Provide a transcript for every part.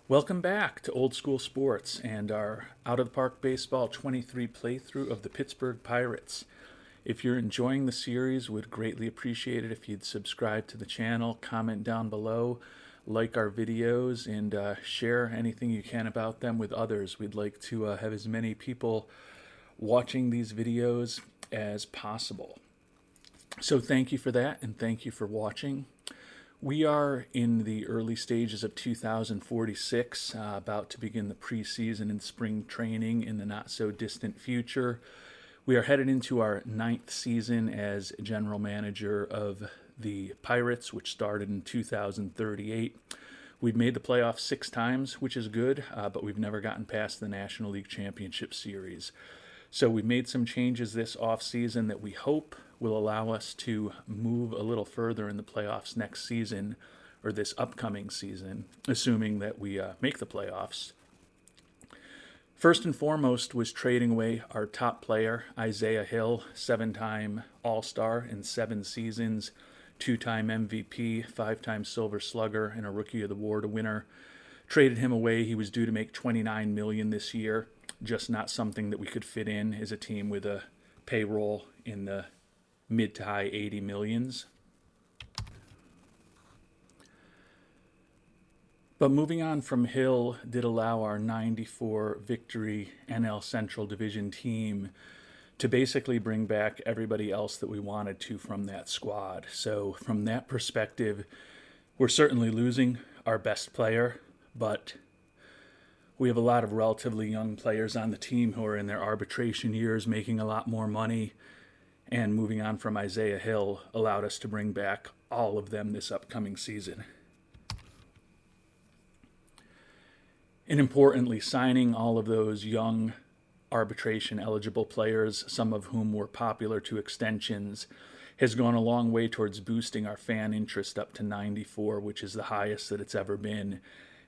Welcome back to Old School Sports and our Out of the Park Baseball 23 playthrough of the Pittsburgh Pirates. If you're enjoying the series, would greatly appreciate it if you'd subscribe to the channel, comment down below, like our videos, and share anything you can about them with others. We'd like to have as many people watching these videos as possible. So thank you for that, and thank you for watching. We are in the early stages of 2046, about to begin the preseason and spring training in the not-so-distant future. We are headed into our 9th season as general manager of the Pirates, which started in 2038. We've made the playoffs 6 times, which is good, but we've never gotten past the National League Championship Series. So we've made some changes this offseason that we hope will allow us to move a little further in the playoffs next season, or this upcoming season, assuming that we make the playoffs. First and foremost was trading away our top player, Isaiah Hill, 7-time All-Star in 7 seasons, 2-time MVP, 5-time Silver Slugger, and a Rookie of the War winner. Traded him away. He was due to make $29 million this year, just not something that we could fit in as a team with a payroll in the mid to high 80 millions. But moving on from Hill did allow our 94 victory NL Central Division team to basically bring back everybody else that we wanted to from that squad. So from that perspective, we're certainly losing our best player, but we have a lot of relatively young players on the team who are in their arbitration years, making a lot more money. And moving on from Isaiah Hill allowed us to bring back all of them this upcoming season. And importantly, signing all of those young arbitration-eligible players, some of whom were popular to extensions, has gone a long way towards boosting our fan interest up to 94, which is the highest that it's ever been.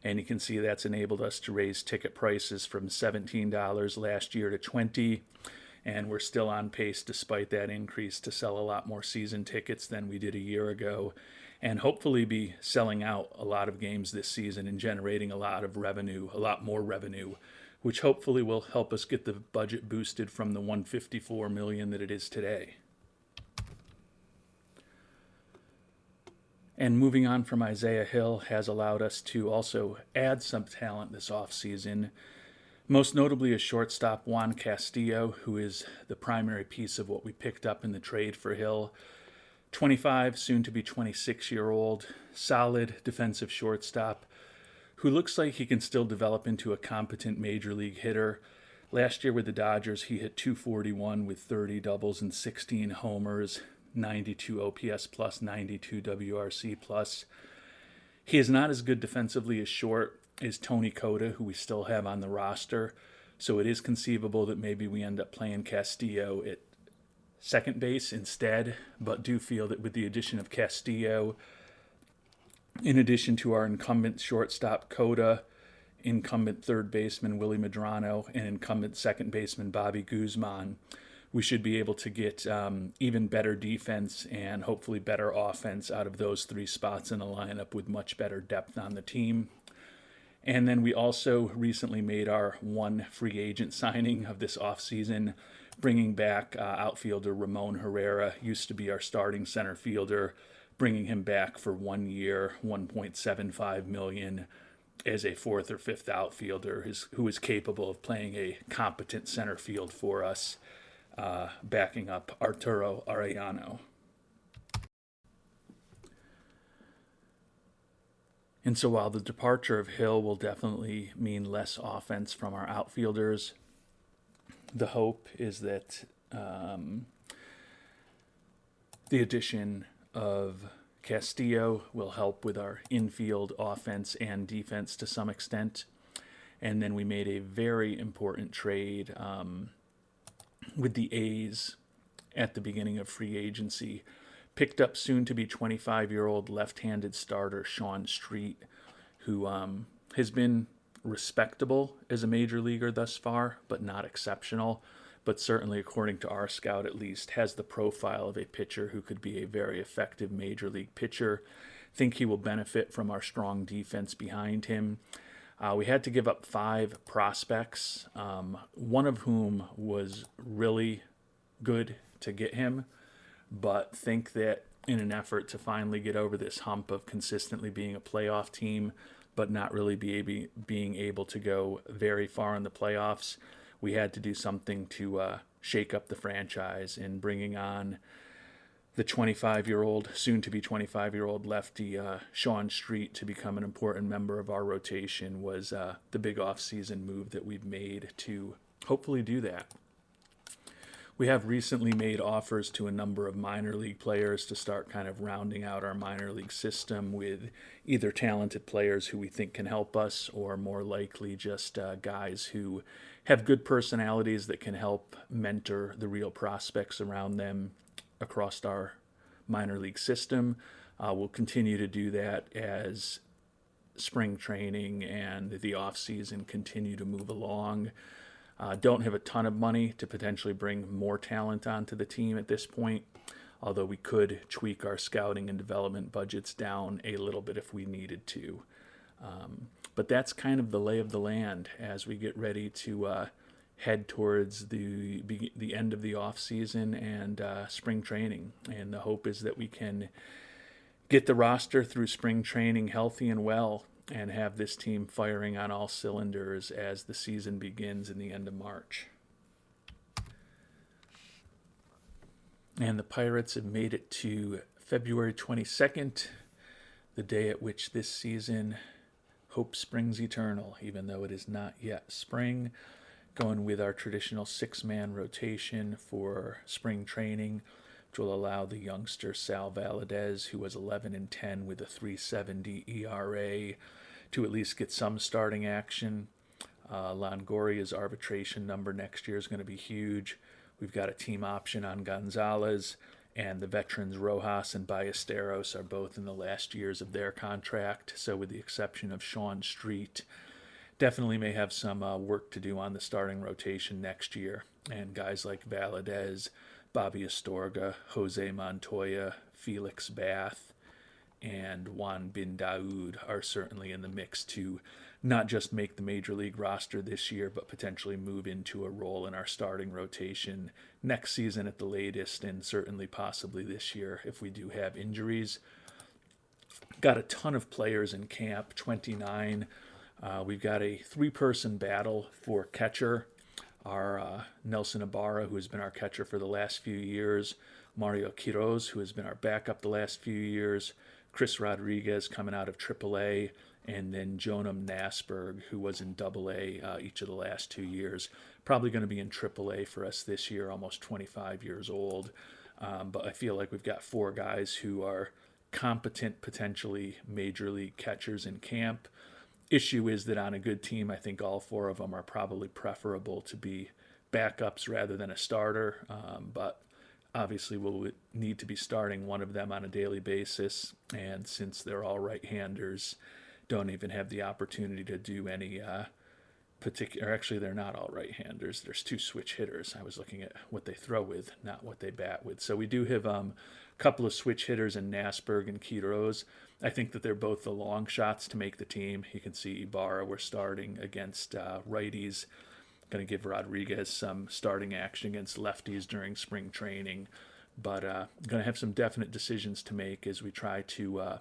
And you can see that's enabled us to raise ticket prices from $17 last year to $20. And we're still on pace, despite that increase, to sell a lot more season tickets than we did a year ago, and hopefully be selling out a lot of games this season and generating a lot of revenue, a lot more revenue, which hopefully will help us get the budget boosted from the $154 million that it is today. And moving on from Isaiah Hill has allowed us to also add some talent this offseason. Most notably a shortstop, Juan Castillo, who is the primary piece of what we picked up in the trade for Hill. 25, soon to be 26-year-old, solid defensive shortstop, who looks like he can still develop into a competent major league hitter. Last year with the Dodgers, he hit .241 with 30 doubles and 16 homers, 92 OPS plus, 92 WRC plus. He is not as good defensively as short is Tony Cota, who we still have on the roster. So it is conceivable that maybe we end up playing Castillo at second base instead, but do feel that with the addition of Castillo, in addition to our incumbent shortstop Cota, incumbent third baseman Willie Medrano, and incumbent second baseman Bobby Guzman, we should be able to get even better defense and hopefully better offense out of those 3 spots in the lineup with much better depth on the team. And then we also recently made our 1 free agent signing of this offseason, bringing back outfielder Ramon Herrera, used to be our starting center fielder, bringing him back for 1 year, $1.75 million, as a 4th or 5th outfielder who is capable of playing a competent center field for us, backing up Arturo Arellano. And so while the departure of Hill will definitely mean less offense from our outfielders, the hope is that the addition of Castillo will help with our infield offense and defense to some extent. And then we made a very important trade with the A's at the beginning of free agency. Picked up soon-to-be 25-year-old left-handed starter Sean Street, who has been respectable as a major leaguer thus far, but not exceptional. But certainly, according to our scout at least, has the profile of a pitcher who could be a very effective major league pitcher. Think he will benefit from our strong defense behind him. We had to give up 5 prospects, one of whom was really good to get him, but think that in an effort to finally get over this hump of consistently being a playoff team, but not really being able to go very far in the playoffs, we had to do something to shake up the franchise, and bringing on the 25-year-old, soon to be 25-year-old lefty Sean Street to become an important member of our rotation was the big offseason move that we've made to hopefully do that. We have recently made offers to a number of minor league players to start kind of rounding out our minor league system with either talented players who we think can help us, or more likely just guys who have good personalities that can help mentor the real prospects around them across our minor league system. We'll continue to do that as spring training and the off season continue to move along. Don't have a ton of money to potentially bring more talent onto the team at this point, although we could tweak our scouting and development budgets down a little bit if we needed to. But that's kind of the lay of the land as we get ready to head towards the end of the off season and spring training. And the hope is that we can get the roster through spring training healthy and well, and have this team firing on all cylinders as the season begins in the end of March. And the Pirates have made it to February 22nd, the day at which this season hope springs eternal, even though it is not yet spring. Going with our traditional 6-man rotation for spring training, which will allow the youngster Sal Valadez, who was 11-10 with a 3.70 ERA, to at least get some starting action. Longoria's arbitration number next year is going to be huge. We've got a team option on Gonzalez, and the veterans Rojas and Ballesteros are both in the last years of their contract. So with the exception of Sean Street, definitely may have some work to do on the starting rotation next year. And guys like Valadez, Bobby Astorga, Jose Montoya, Felix Bath, and Juan Bin Daoud are certainly in the mix to not just make the major league roster this year, but potentially move into a role in our starting rotation next season at the latest, and certainly possibly this year if we do have injuries. Got a ton of players in camp, 29. We've got a 3-person battle for catcher. Our Nelson Ibarra, who has been our catcher for the last few years, Mario Quiroz, who has been our backup the last few years, Chris Rodriguez coming out of AAA, and then Jonam Nasberg, who was in AA each of the last 2 years. Probably going to be in AAA for us this year, almost 25 years old. But I feel like we've got 4 guys who are competent, potentially major league catchers in camp. Issue is that on a good team, I think all 4 of them are probably preferable to be backups rather than a starter. But obviously we'll need to be starting one of them on a daily basis. And since they're all right-handers, don't even have the opportunity to do any particular... Actually, they're not all right-handers. There's 2 switch hitters. I was looking at what they throw with, not what they bat with. So we do have a couple of switch hitters in Nasberg and Quiroz. I think that they're both the long shots to make the team. You can see Ibarra, we're starting against righties. Going to give Rodriguez some starting action against lefties during spring training. But going to have some definite decisions to make as we try to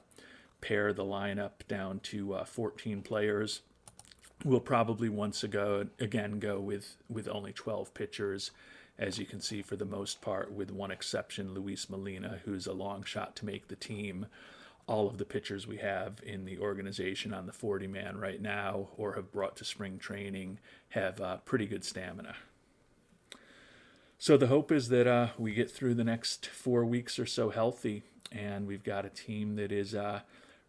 pare the lineup down to 14 players. We'll probably again go with only 12 pitchers, as you can see, for the most part, with one exception, Luis Molina, who's a long shot to make the team. All of the pitchers we have in the organization on the 40-man right now, or have brought to spring training, have pretty good stamina. So the hope is that we get through the next 4 weeks or so healthy, and we've got a team that is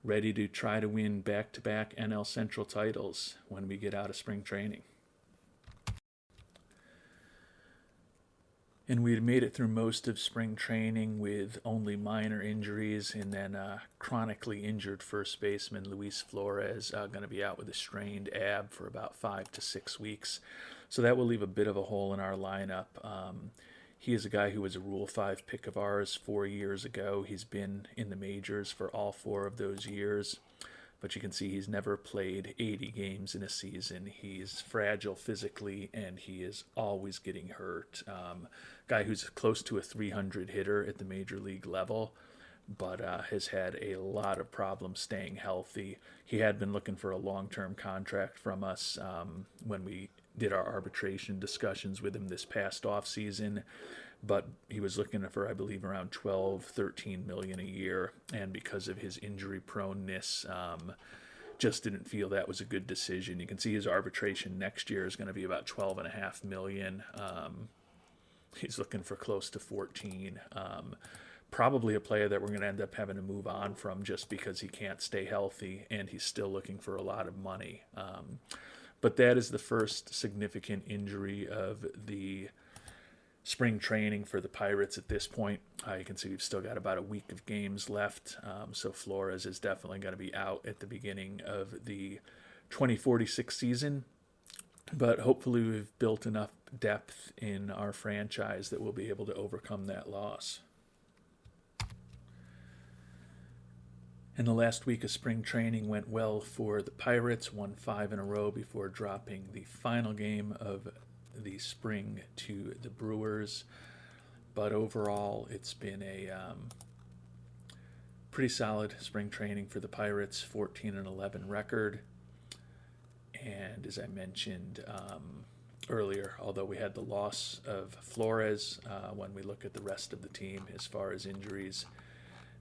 ready to try to win back-to-back NL Central titles when we get out of spring training. And we had made it through most of spring training with only minor injuries, and then chronically injured first baseman Luis Flores going to be out with a strained ab for about 5 to 6 weeks. So that will leave a bit of a hole in our lineup. He is a guy who was a Rule 5 pick of ours 4 years ago. He's been in the majors for all 4 of those years. but you can see he's never played 80 games in a season. He's fragile physically, and he is always getting hurt. Guy who's close to a 300 hitter at the major league level, but has had a lot of problems staying healthy. He had been looking for a long-term contract from us when we did our arbitration discussions with him this past offseason, but he was looking for, I believe, around 12, 13 million a year, and because of his injury proneness, just didn't feel that was a good decision. You can see his arbitration next year is going to be about 12.5 million. He's looking for close to 14. Probably a player that we're going to end up having to move on from just because he can't stay healthy, and he's still looking for a lot of money. But that is the first significant injury of the spring training for the Pirates at this point. You can see we've still got about a week of games left, so Flores is definitely going to be out at the beginning of the 2046 season. But hopefully we've built enough depth in our franchise that we'll be able to overcome that loss. And the last week of spring training went well for the Pirates, won 5 in a row before dropping the final game of the spring to the Brewers. But overall, it's been a pretty solid spring training for the Pirates, 14-11 record. And as I mentioned earlier, although we had the loss of Flores, when we look at the rest of the team as far as injuries,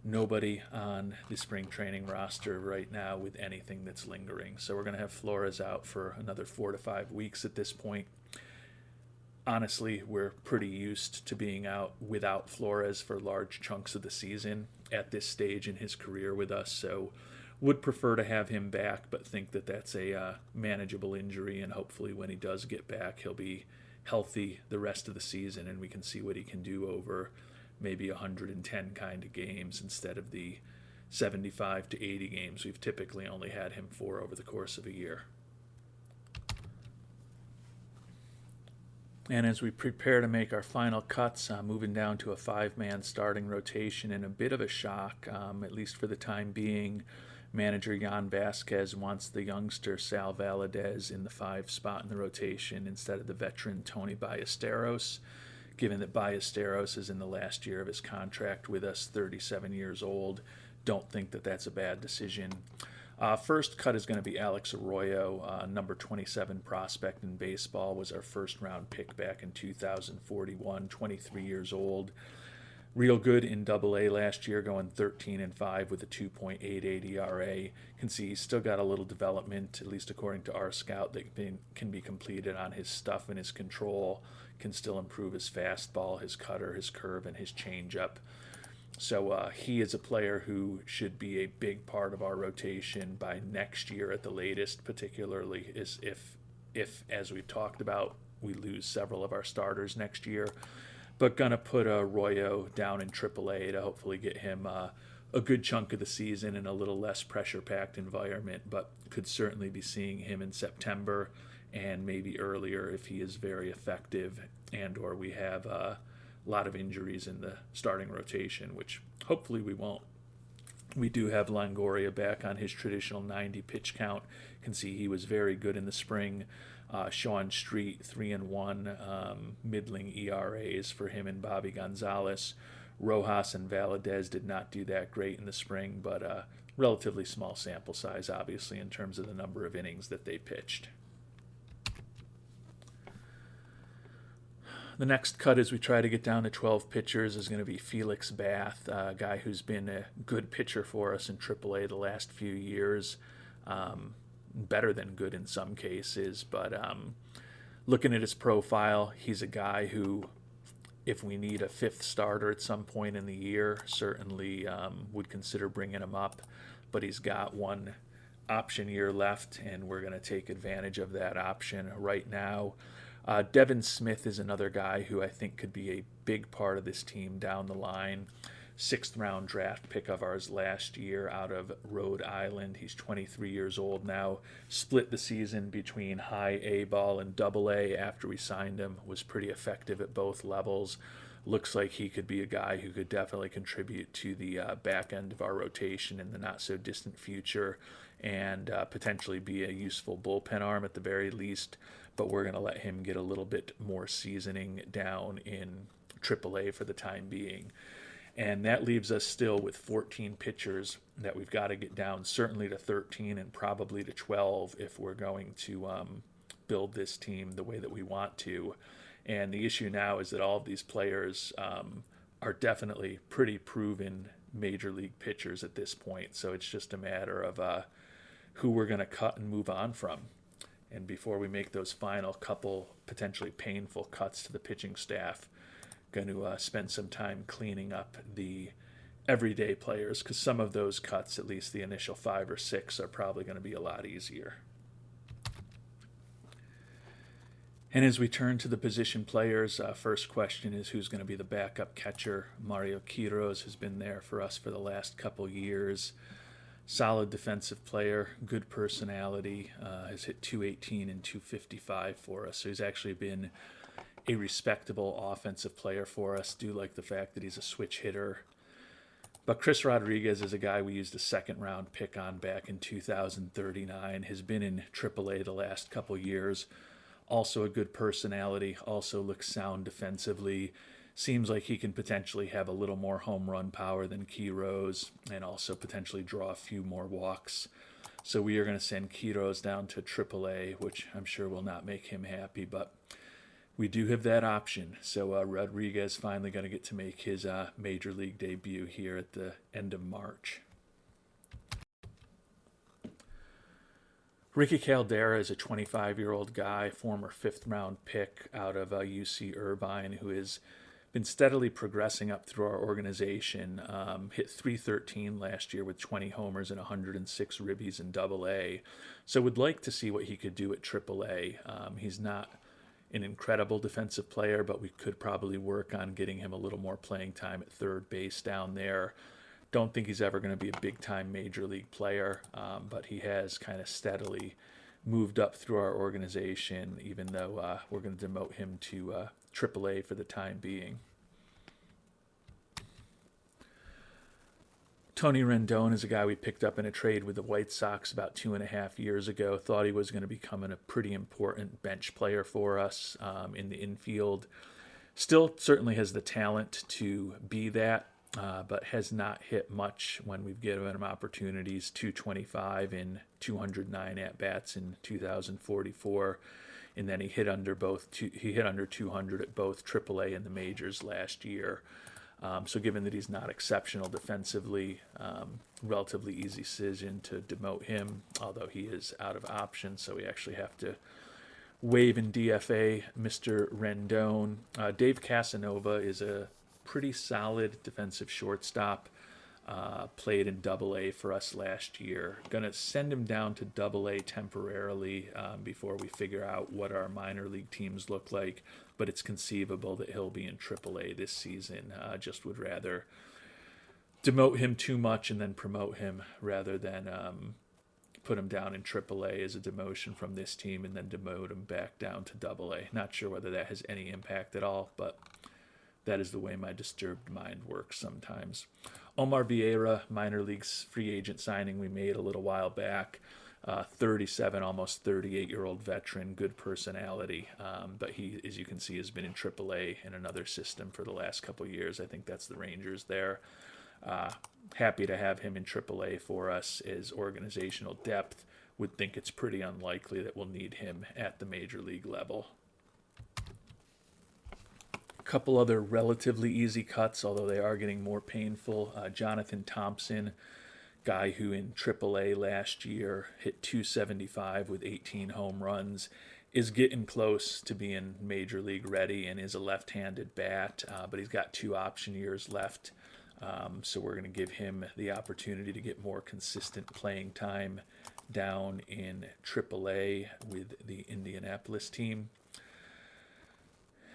nobody on the spring training roster right now with anything that's lingering. So we're going to have Flores out for another 4 to 5 weeks at this point. Honestly, we're pretty used to being out without Flores for large chunks of the season at this stage in his career with us. So would prefer to have him back, but think that that's a manageable injury, and hopefully when he does get back, he'll be healthy the rest of the season, and we can see what he can do over maybe 110 kind of games instead of the 75 to 80 games we've typically only had him for over the course of a year. And as we prepare to make our final cuts, moving down to a 5-man starting rotation, and a bit of a shock, at least for the time being. Manager Jan Vasquez wants the youngster Sal Valadez in the 5 spot in the rotation instead of the veteran Tony Ballesteros, given that Ballesteros is in the last year of his contract with us, 37 years old. Don't think that that's a bad decision. First cut is going to be Alex Arroyo, number 27 prospect in baseball, was our first-round pick back in 2041, 23 years old. Real good in Double-A last year, going 13-5 with a 2.88 ERA. Can see he's still got a little development, at least according to our scout, that can be completed on his stuff and his control. Can still improve his fastball, his cutter, his curve, and his changeup. So he is a player who should be a big part of our rotation by next year at the latest, particularly if as we've talked about, we lose several of our starters next year. But going to put Arroyo down in AAA to hopefully get him a good chunk of the season in a little less pressure-packed environment, but could certainly be seeing him in September and maybe earlier if he is very effective, and or we have a lot of injuries in the starting rotation, which hopefully we won't. We do have Longoria back on his traditional 90 pitch count. Can see he was very good in the spring. Sean Street, 3-1, middling ERAs for him and Bobby Gonzalez. Rojas and Valadez did not do that great in the spring, but relatively small sample size, obviously, in terms of the number of innings that they pitched. The next cut as we try to get down to 12 pitchers is going to be Felix Bath, a guy who's been a good pitcher for us in AAA the last few years. Better than good in some cases, but looking at his profile, he's a guy who, if we need a 5th starter at some point in the year, certainly would consider bringing him up. But he's got one option year left, and we're going to take advantage of that option right now. Devin Smith is another guy who I think could be a big part of this team down the line. 6th-round draft pick of ours last year out of Rhode Island. He's 23 years old now. Split the season between high A ball and Double A after we signed him. Was pretty effective at both levels. Looks like he could be a guy who could definitely contribute to the back end of our rotation in the not-so-distant future. and potentially be a useful bullpen arm at the very least. But we're going to let him get a little bit more seasoning down in AAA for the time being. And that leaves us still with 14 pitchers that we've got to get down, certainly to 13 and probably to 12 if we're going to build this team the way that we want to. And the issue now is that all of these players are definitely pretty proven major league pitchers at this point. So it's just a matter of who we're going to cut and move on from. And before we make those final couple potentially painful cuts to the pitching staff, going to spend some time cleaning up the everyday players, because some of those cuts, at least the initial 5 or 6, are probably going to be a lot easier. And as we turn to the position players, first question is who's going to be the backup catcher. Mario Quiroz has been there for us for the last couple years. Solid defensive player, good personality, has hit 218 and 255 for us. So he's actually been a respectable offensive player for us. Do like the fact that he's a switch hitter. But Chris Rodriguez is a guy we used a second-round pick on back in 2039. Has been in AAA the last couple years. Also a good personality. Also looks sound defensively. Seems like he can potentially have a little more home run power than Quiroz, and also potentially draw a few more walks. So we are going to send Quiroz down to AAA, which I'm sure will not make him happy, but we do have that option. So Rodriguez finally going to get to make his major league debut here at the end of March. Ricky Caldera is a 25-year-old guy, former fifth-round pick out of UC Irvine, who has been steadily progressing up through our organization. Hit .313 last year with 20 homers and 106 ribbies in AA. So would like to see what he could do at AAA. He's not an incredible defensive player, but we could probably work on getting him a little more playing time at third base down there. Don't think he's ever going to be a big-time major league player, but he has kind of steadily moved up through our organization, even though we're going to demote him to AAA for the time being. Tony Rendon is a guy we picked up in a trade with the White Sox about 2.5 years ago. Thought he was going to become a pretty important bench player for us in the infield. Still certainly has the talent to be that, but has not hit much when we've given him opportunities. 225 in 209 at-bats in 2044. And then he hit under 200 at both AAA and the majors last year. So given that he's not exceptional defensively, relatively easy decision to demote him, although he is out of options, so we actually have to waive and DFA Mr. Rendon. Dave Casanova is a pretty solid defensive shortstop. Played in AA for us last year. Going to send him down to AA temporarily before we figure out what our minor league teams look like, but it's conceivable that he'll be in AAA this season. Just would rather demote him too much and then promote him rather than put him down in AAA as a demotion from this team and then demote him back down to AA. Not sure whether that has any impact at all, but that is the way my disturbed mind works sometimes. Omar Vieira, minor leagues free agent signing we made a little while back. 37, almost 38-year-old veteran, good personality. But he, as you can see, has been in AAA in another system for the last couple of years. I think that's the Rangers there. Happy to have him in AAA for us as organizational depth. Would think it's pretty unlikely that we'll need him at the major league level. Couple other relatively easy cuts, although they are getting more painful. Jonathan Thompson, guy who in AAA last year hit .275 with 18 home runs, is getting close to being major league ready and is a left-handed bat, but he's got 2 option years left. So we're going to give him the opportunity to get more consistent playing time down in AAA with the Indianapolis team.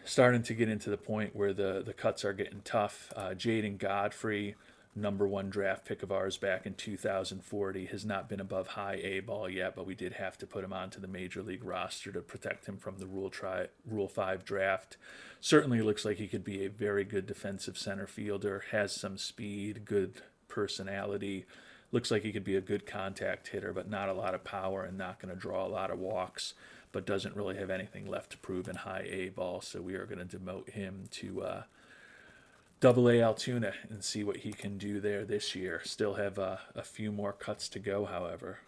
Starting to get into the point where the cuts are getting tough. Jaden Godfrey, number 1 draft pick of ours back in 2040, has not been above high A ball yet, but we did have to put him onto the major league roster to protect him from the Rule 5 draft. Certainly looks like he could be a very good defensive center fielder, has some speed, good personality, Looks like he could be a good contact hitter, but not a lot of power and not going to draw a lot of walks, but doesn't really have anything left to prove in high A ball. So we are going to demote him to Double A Altoona and see what he can do there this year. Still have a few more cuts to go, however.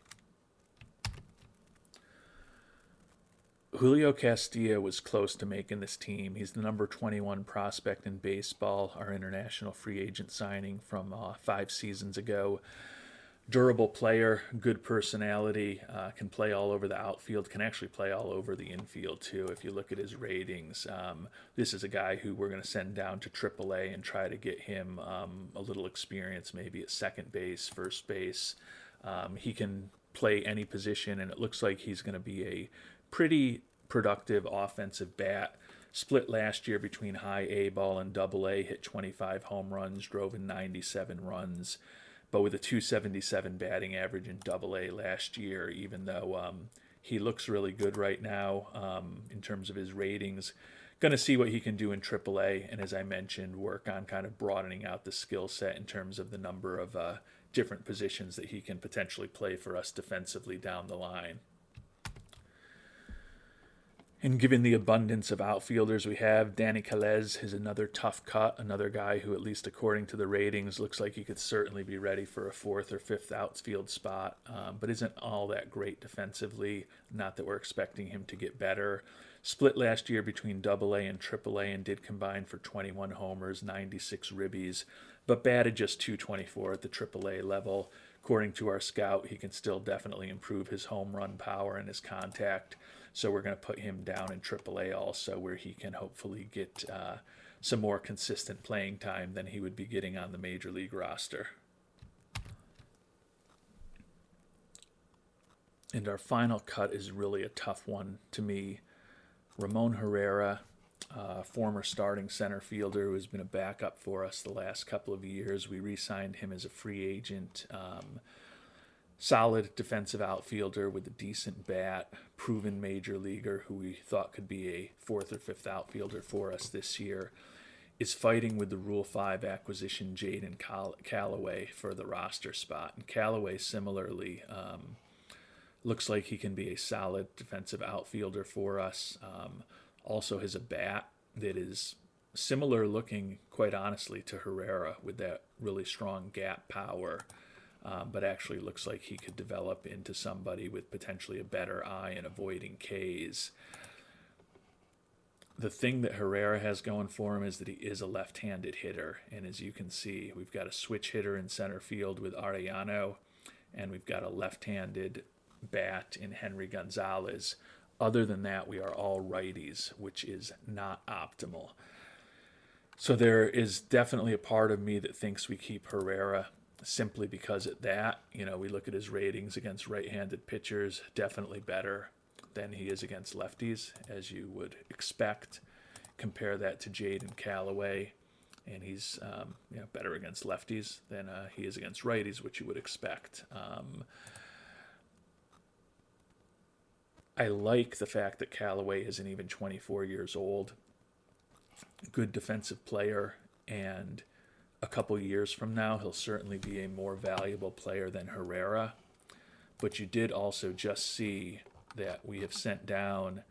Julio Castillo was close to making this team. He's the number 21 prospect in baseball, our international free agent signing from 5 seasons ago. Durable player, good personality, can play all over the outfield, can actually play all over the infield too. If you look at his ratings, this is a guy who we're going to send down to AAA and try to get him a little experience maybe at second base, first base. He can play any position, and it looks like he's going to be a pretty productive offensive bat. Split last year between high A ball and Double A, hit 25 home runs, drove in 97 runs, but with a 277 batting average in Double A last year, even though he looks really good right now in terms of his ratings. Going to see what he can do in AAA, and as I mentioned, work on kind of broadening out the skill set in terms of the number of different positions that he can potentially play for us defensively down the line. And given the abundance of outfielders we have, Danny Calez is another tough cut, another guy who, at least according to the ratings, looks like he could certainly be ready for a 4th or 5th outfield spot, but isn't all that great defensively. Not that we're expecting him to get better. Split last year between Double A and AAA and did combine for 21 homers, 96 ribbies, but batted just .224 at the AAA level. According to our scout, he can still definitely improve his home run power and his contact. So we're going to put him down in AAA also, where he can hopefully get some more consistent playing time than he would be getting on the Major League roster. And our final cut is really a tough one to me. Ramon Herrera, former starting center fielder who has been a backup for us the last couple of years. We re-signed him as a free agent. Solid defensive outfielder with a decent bat, proven major leaguer who we thought could be a 4th or 5th outfielder for us this year, is fighting with the Rule 5 acquisition Jaden Callaway for the roster spot. And Callaway similarly looks like he can be a solid defensive outfielder for us. Also has a bat that is similar looking, quite honestly, to Herrera with that really strong gap power. But actually looks like he could develop into somebody with potentially a better eye and avoiding Ks. The thing that Herrera has going for him is that he is a left-handed hitter. And as you can see, we've got a switch hitter in center field with Arellano, and we've got a left-handed bat in Henry Gonzalez. Other than that, we are all righties, which is not optimal. So there is definitely a part of me that thinks we keep Herrera simply because at that, we look at his ratings against right-handed pitchers, definitely better than he is against lefties, as you would expect. Compare that to Jaden Callaway, and he's better against lefties than he is against righties, which you would expect. I like the fact that Callaway isn't even 24 years old. Good defensive player, and a couple years from now, he'll certainly be a more valuable player than Herrera. But you did also just see that we have sent down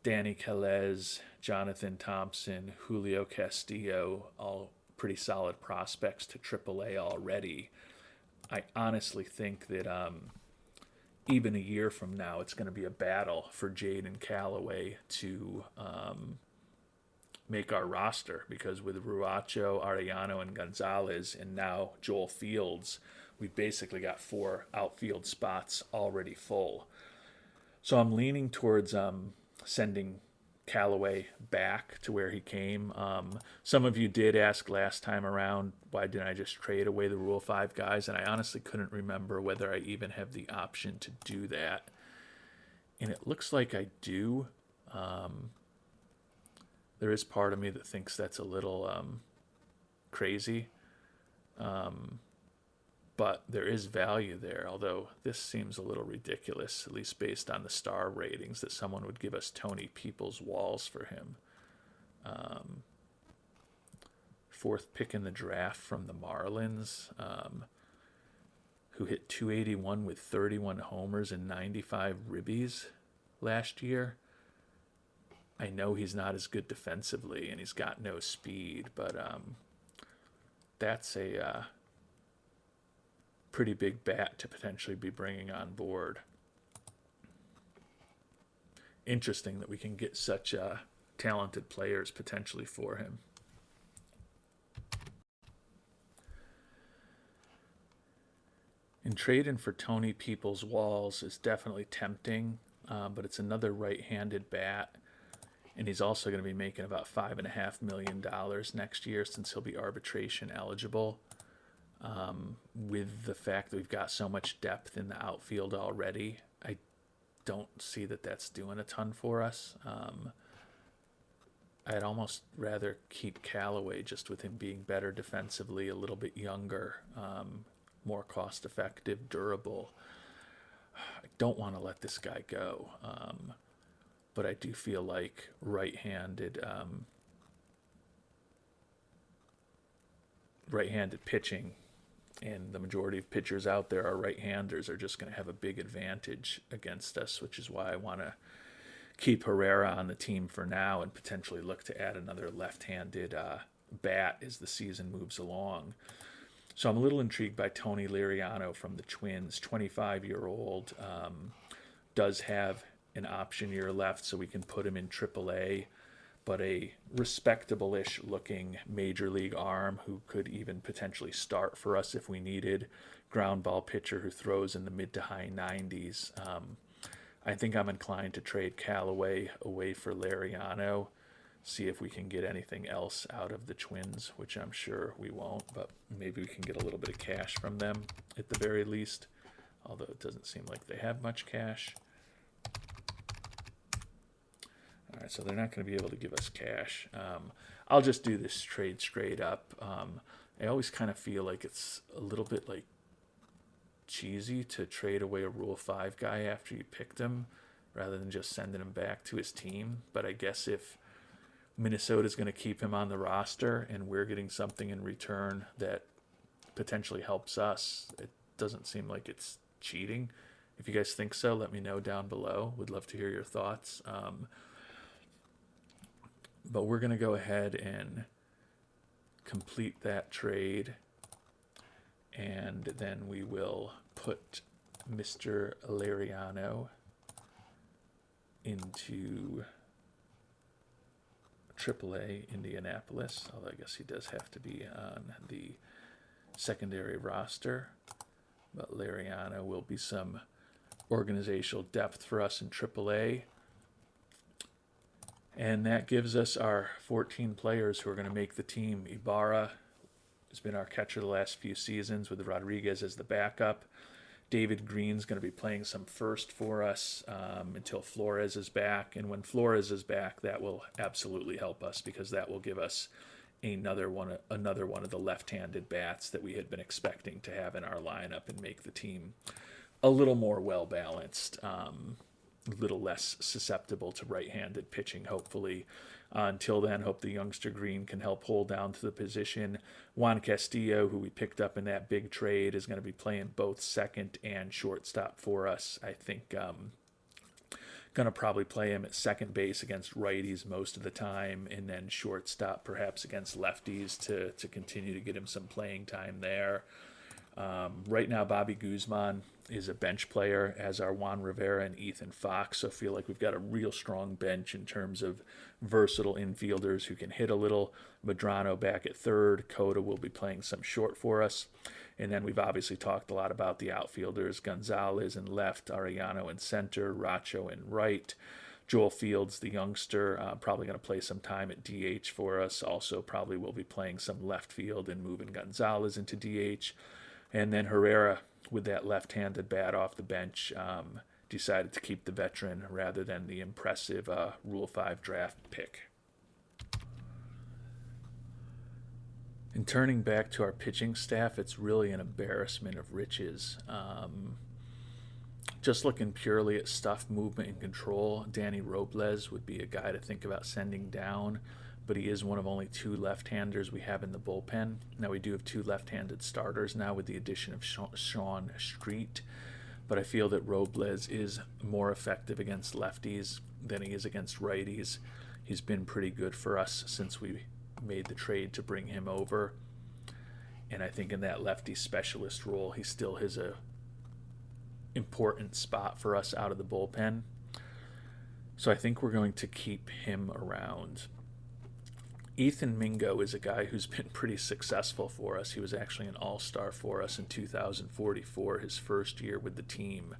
Danny Calez, Jonathan Thompson, Julio Castillo, all pretty solid prospects to AAA already. I honestly think that even a year from now, it's going to be a battle for Jaden Callaway to make our roster, because with Ruacho, Arellano, and Gonzalez, and now Joel Fields, we've basically got 4 outfield spots already full. So I'm leaning towards sending Callaway back to where he came. Some of you did ask last time around, why didn't I just trade away the Rule 5 guys? And I honestly couldn't remember whether I even have the option to do that. And it looks like I do. There is part of me that thinks that's a little crazy. But there is value there, although this seems a little ridiculous, at least based on the star ratings, that someone would give us Tony Peoples Walls for him. 4th pick in the draft from the Marlins. who hit 281 with 31 homers and 95 ribbies last year. I know he's not as good defensively and he's got no speed, but that's a pretty big bat to potentially be bringing on board. Interesting that we can get such talented players potentially for him. And trading for Tony Peoples-Walls is definitely tempting, but it's another right-handed bat. And he's also going to be making about $5.5 million next year since he'll be arbitration eligible. With the fact that we've got so much depth in the outfield already, I don't see that that's doing a ton for us. I'd almost rather keep Callaway just with him being better defensively, a little bit younger, more cost-effective, durable. I don't want to let this guy go. But I do feel like right-handed pitching, and the majority of pitchers out there are right-handers, are just going to have a big advantage against us, which is why I want to keep Herrera on the team for now and potentially look to add another left-handed bat as the season moves along. So I'm a little intrigued by Tony Liriano from the Twins, 25-year-old, does have an option year left, so we can put him in AAA, but a respectable-ish looking major league arm who could even potentially start for us if we needed. Ground ball pitcher who throws in the mid to high 90s. I think I'm inclined to trade Callaway away for Liriano, see if we can get anything else out of the Twins, which I'm sure we won't, but maybe we can get a little bit of cash from them at the very least, although it doesn't seem like they have much cash. All right, so they're not going to be able to give us cash. I'll just do this trade straight up. I always kind of feel like it's a little bit like cheesy to trade away a Rule 5 guy after you picked him rather than just sending him back to his team. But I guess if Minnesota's going to keep him on the roster and we're getting something in return that potentially helps us, it doesn't seem like it's cheating. If you guys think so, let me know down below. Would love to hear your thoughts. But we're going to go ahead and complete that trade, and then we will put Mr. Liriano into AAA Indianapolis, although I guess he does have to be on the secondary roster. But Liriano will be some organizational depth for us in AAA. And that gives us our 14 players who are going to make the team. Ibarra has been our catcher the last few seasons with Rodriguez as the backup. David Green's going to be playing some first for us until Flores is back. And when Flores is back, that will absolutely help us because that will give us another one of the left-handed bats that we had been expecting to have in our lineup and make the team a little more well-balanced. A little less susceptible to right-handed pitching, hopefully. Until then, hope the youngster Green can help hold down to the position. Juan Castillo, who we picked up in that big trade, is going to be playing both second and shortstop for us. I think going to probably play him at second base against righties most of the time, and then shortstop perhaps against lefties to continue to get him some playing time there. Right now, Bobby Guzman is a bench player, as are Juan Rivera and Ethan Fox. So I feel like we've got a real strong bench in terms of versatile infielders who can hit a little. Medrano back at third. Cota will be playing some short for us. And then we've obviously talked a lot about the outfielders. Gonzalez in left, Arellano in center, Racho in right. Joel Fields, the youngster, probably going to play some time at DH for us. Also probably will be playing some left field and moving Gonzalez into DH. And then Herrera, with that left-handed bat off the bench, decided to keep the veteran rather than the impressive Rule 5 draft pick. And turning back to our pitching staff, it's really an embarrassment of riches. Just looking purely at stuff, movement, and control, Danny Robles would be a guy to think about sending down. but he is one of only 2 left-handers we have in the bullpen. Now, we do have 2 left-handed starters now with the addition of Sean Street, but I feel that Robles is more effective against lefties than he is against righties. He's been pretty good for us since we made the trade to bring him over, and I think in that lefty specialist role, he still has a important spot for us out of the bullpen. So I think we're going to keep him around. Ethan Mingo is a guy who's been pretty successful for us. He was actually an all-star for us in 2044, his first year with the team.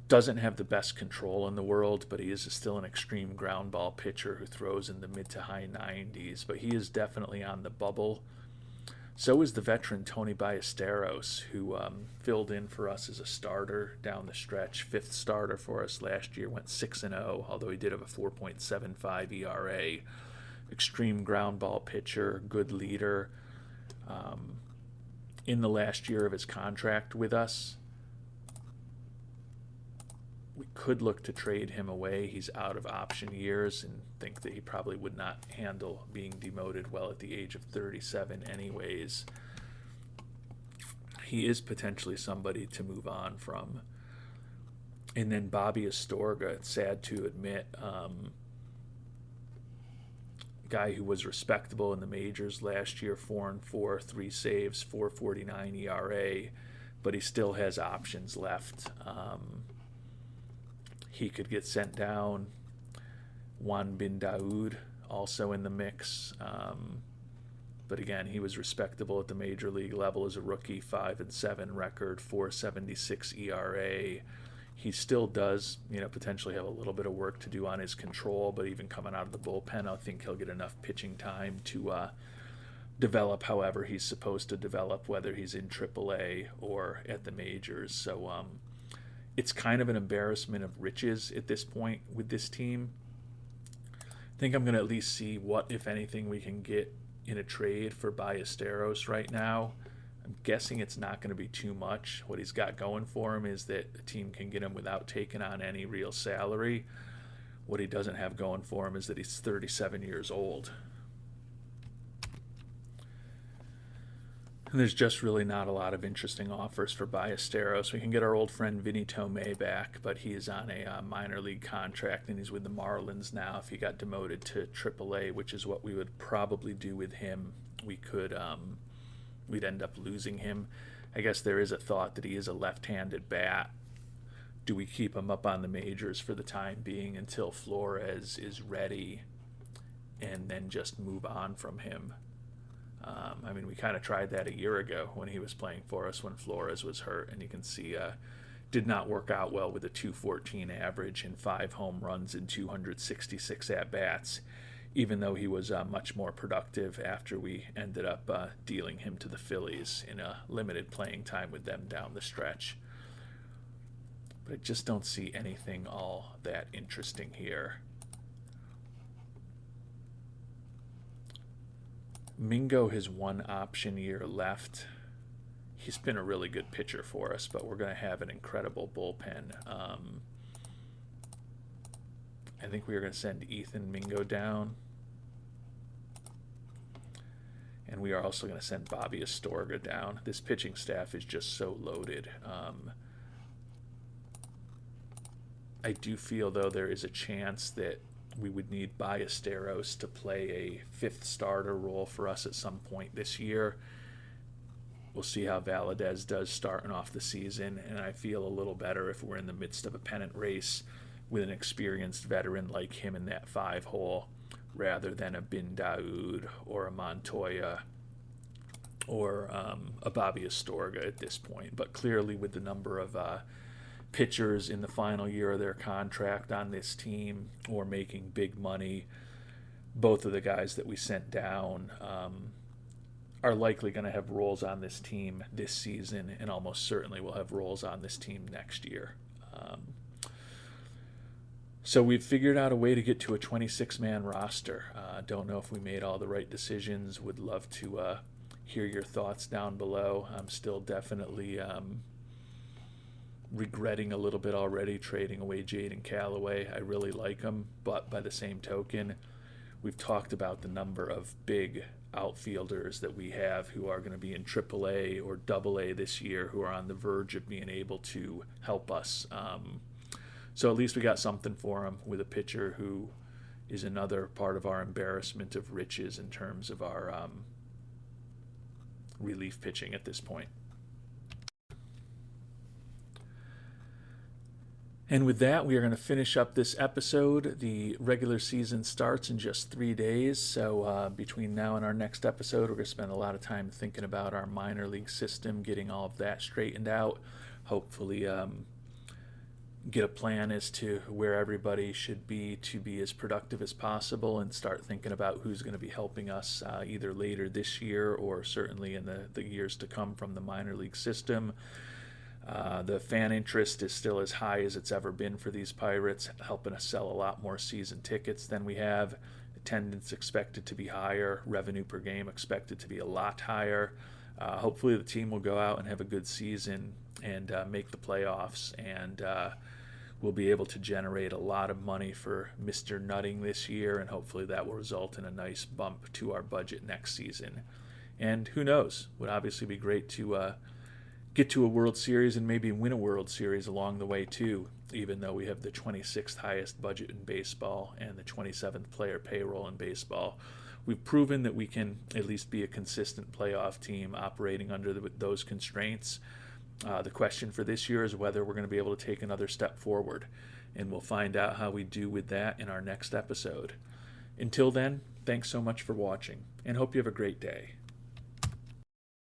Doesn't have the best control in the world, but he is still an extreme ground ball pitcher who throws in the mid to high 90s. But he is definitely on the bubble. So is the veteran Tony Ballesteros, who filled in for us as a starter down the stretch. 5th starter for us last year, went 6-0, although he did have a 4.75 ERA. Extreme ground ball pitcher, good leader. In the last year of his contract with us, we could look to trade him away. He's out of option years and think that he probably would not handle being demoted well at the age of 37 anyways. He is potentially somebody to move on from. And then Bobby Astorga, it's sad to admit, guy who was respectable in the majors last year, 4-4, 3 saves, 4.49 ERA, but he still has options left. He could get sent down. Juan Bin Daoud also in the mix, but again, he was respectable at the major league level as a rookie. 5-7 record, 4.76 ERA. He still does, potentially have a little bit of work to do on his control, but even coming out of the bullpen, I think he'll get enough pitching time to develop however he's supposed to develop, whether he's in AAA or at the majors. So it's kind of an embarrassment of riches at this point with this team. I think I'm going to at least see what, if anything, we can get in a trade for Ballesteros right now. I'm guessing it's not going to be too much. What he's got going for him is that the team can get him without taking on any real salary. What he doesn't have going for him is that he's 37 years old. And there's just really not a lot of interesting offers for Ballesteros. We can get our old friend Vinny Tomei back, but he is on a minor league contract, and he's with the Marlins now. If he got demoted to AAA, which is what we would probably do with him, we'd end up losing him. I guess there is a thought that he is a left-handed bat. Do we keep him up on the majors for the time being until Flores is ready and then just move on from him? We kind of tried that a year ago when he was playing for us when Flores was hurt, and you can see did not work out well with a 214 average and 5 home runs and 266 at-bats, even though he was much more productive after we ended up dealing him to the Phillies in a limited playing time with them down the stretch. But I just don't see anything all that interesting here. Mingo has 1 option year left. He's been a really good pitcher for us, but we're going to have an incredible bullpen. I think we are going to send Ethan Mingo down. And we are also going to send Bobby Astorga down. This pitching staff is just so loaded. I do feel, though, there is a chance that we would need Ballesteros to play a 5th starter role for us at some point this year. We'll see how Valadez does starting off the season, and I feel a little better if we're in the midst of a pennant race with an experienced veteran like him in that 5 hole, rather than a Bin Daoud or a Montoya or a Bobby Astorga at this point. But clearly, with the number of pitchers in the final year of their contract on this team or making big money, both of the guys that we sent down are likely going to have roles on this team this season, and almost certainly will have roles on this team next year. So we've figured out a way to get to a 26-man roster. Don't know if we made all the right decisions. Would love to hear your thoughts down below. I'm still definitely regretting a little bit already trading away Jaden Callaway. I really like him, but by the same token, we've talked about the number of big outfielders that we have who are going to be in AAA or AA this year, who are on the verge of being able to help us. So at least we got something for him with a pitcher who is another part of our embarrassment of riches in terms of our relief pitching at this point. And with that, we are going to finish up this episode. The regular season starts in just 3 days, so between now and our next episode, we're going to spend a lot of time thinking about our minor league system, getting all of that straightened out, hopefully get a plan as to where everybody should be to be as productive as possible, and start thinking about who's going to be helping us either later this year or certainly in the years to come from the minor league system. The fan interest is still as high as it's ever been for these Pirates, helping us sell a lot more season tickets than we have. Attendance expected to be higher, revenue per game expected to be a lot higher. Hopefully the team will go out and have a good season and make the playoffs, and we'll be able to generate a lot of money for Mr. Nutting this year, and hopefully that will result in a nice bump to our budget next season. And who knows, would obviously be great to get to a World Series and maybe win a World Series along the way too, even though we have the 26th highest budget in baseball and the 27th player payroll in baseball. We've proven that we can at least be a consistent playoff team operating under those constraints. The question for this year is whether we're going to be able to take another step forward, and we'll find out how we do with that in our next episode. Until then, thanks so much for watching, and hope you have a great day.